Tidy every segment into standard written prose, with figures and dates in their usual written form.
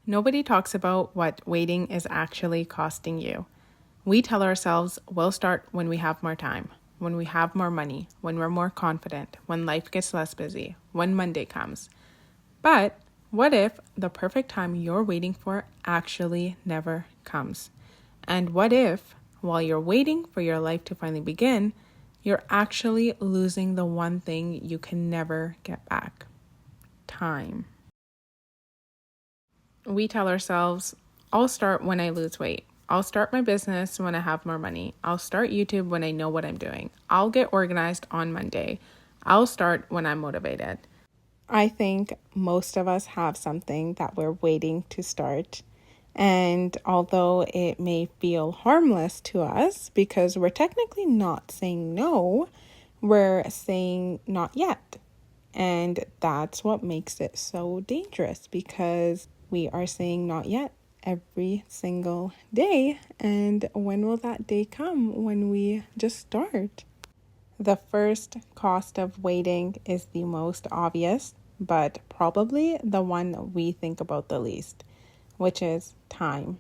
Nobody talks about what waiting is actually costing you. We tell ourselves we'll start when we have more time, when we have more money, when we're more confident, when life gets less busy, when Monday comes. But what if the perfect time you're waiting for actually never comes? And what if, while you're waiting for your life to finally begin, you're actually losing the one thing you can never get back? Time. We tell ourselves, I'll start when I lose weight. I'll start my business when I have more money. I'll start YouTube when I know what I'm doing. I'll get organized on Monday. I'll start when I'm motivated. I think most of us have something that we're waiting to start. And although it may feel harmless to us because we're technically not saying no, we're saying not yet. And that's what makes it so dangerous, because we are saying not yet every single day. And when will that day come when we just start? The first cost of waiting is the most obvious, but probably the one we think about the least, which is time.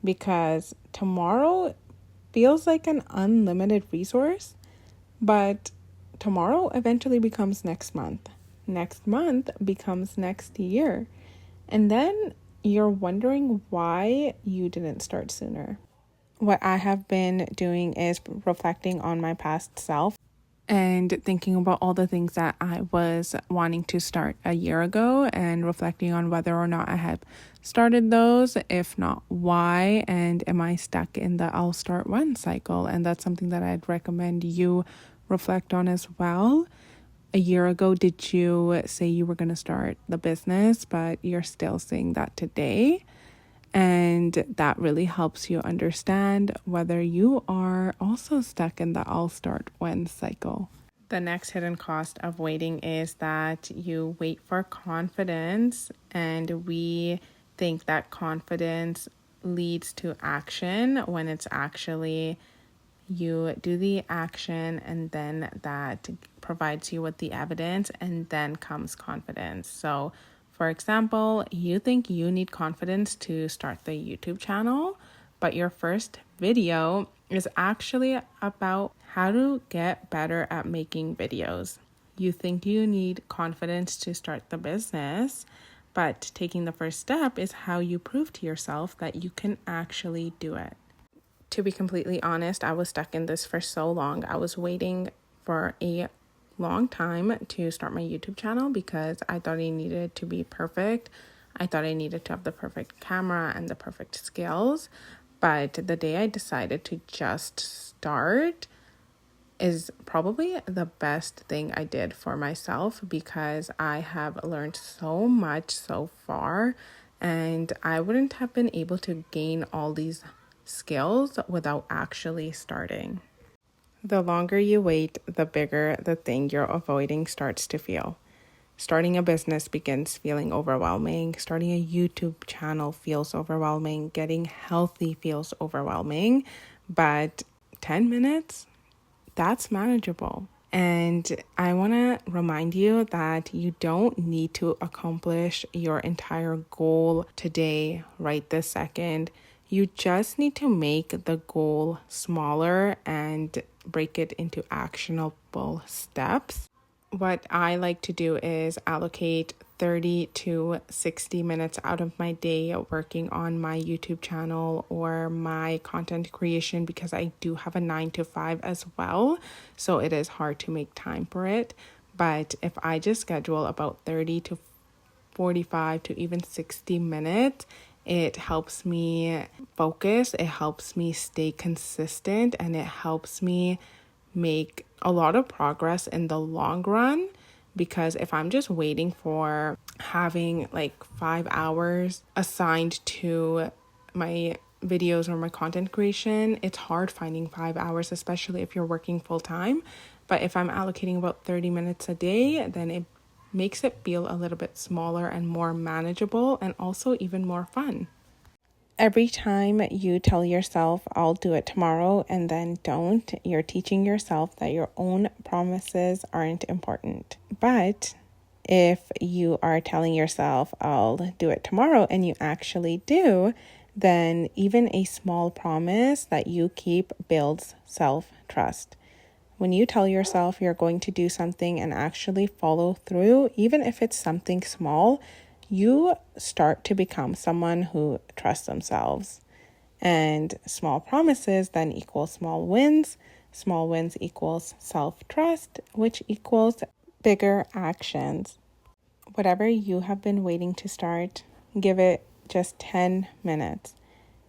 Because tomorrow feels like an unlimited resource, but tomorrow eventually becomes next month. Next month becomes next year. And then you're wondering why you didn't start sooner. What I have been doing is reflecting on my past self and thinking about all the things that I was wanting to start a year ago, and reflecting on whether or not I had started those, if not why, and am I stuck in the I'll start when cycle. And that's something that I'd recommend you reflect on as well. A year ago, did you say you were going to start the business, but you're still saying that today? And that really helps you understand whether you are also stuck in the I'll start when cycle. The next hidden cost of waiting is that you wait for confidence, and we think that confidence leads to action when it's actually you do the action and then that provides you with the evidence, and then comes confidence. So for example, you think you need confidence to start the YouTube channel, but your first video is actually about how to get better at making videos. You think you need confidence to start the business, but taking the first step is how you prove to yourself that you can actually do it. To be completely honest, I was stuck in this for so long. I was waiting for a long time to start my YouTube channel because I thought it needed to be perfect. I thought I needed to have the perfect camera and the perfect skills. But the day I decided to just start is probably the best thing I did for myself, because I have learned so much so far, and I wouldn't have been able to gain all these skills without actually starting. The longer you wait, the bigger the thing you're avoiding starts to feel. Starting a business begins feeling overwhelming. Starting a YouTube channel feels overwhelming. Getting healthy feels overwhelming. But 10 minutes, that's manageable. And I want to remind you that you don't need to accomplish your entire goal today, right this second. You just need to make the goal smaller and break it into actionable steps. What I like to do is allocate 30 to 60 minutes out of my day working on my YouTube channel or my content creation, because I do have a 9 to 5 as well. So it is hard to make time for it. But if I just schedule about 30 to 45 to even 60 minutes, it helps me focus, it helps me stay consistent, and it helps me make a lot of progress in the long run. Because if I'm just waiting for having like 5 hours assigned to my videos or my content creation, it's hard finding 5 hours, especially if you're working full time. But if I'm allocating about 30 minutes a day, then it makes it feel a little bit smaller and more manageable, and also even more fun. Every time you tell yourself, I'll do it tomorrow, and then don't, you're teaching yourself that your own promises aren't important. But If you are telling yourself, I'll do it tomorrow, and you actually do, then even a small promise that you keep builds self-trust. When you tell yourself you're going to do something and actually follow through, even if it's something small, you start to become someone who trusts themselves. And small promises then equal small wins. Small wins equals self-trust, which equals bigger actions. Whatever you have been waiting to start, give it just 10 minutes.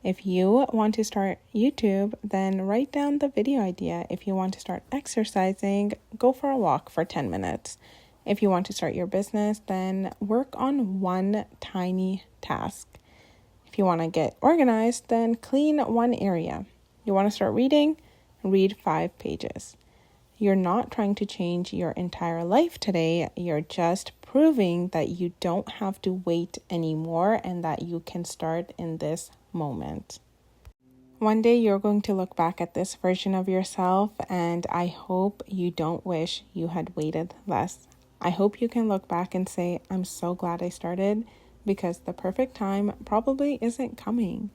If you want to start YouTube, then write down the video idea. If you want to start exercising, go for a walk for 10 minutes. If you want to start your business, then work on one tiny task. If you want to get organized, then clean one area. You want to start reading? Read 5 pages. You're not trying to change your entire life today. You're just proving that you don't have to wait anymore and that you can start in this moment. One day you're going to look back at this version of yourself, and I hope you don't wish you had waited less. I hope you can look back and say, I'm so glad I started, because the perfect time probably isn't coming.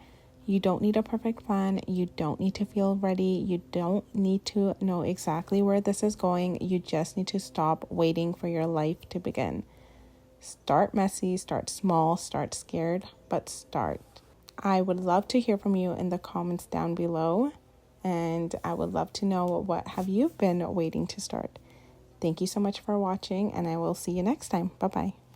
You don't need a perfect plan. You don't need to feel ready. You don't need to know exactly where this is going. You just need to stop waiting for your life to begin. Start messy, start small, start scared, but start. I would love to hear from you in the comments down below, and I would love to know what have you been waiting to start. Thank you so much for watching, and I will see you next time. Bye-bye.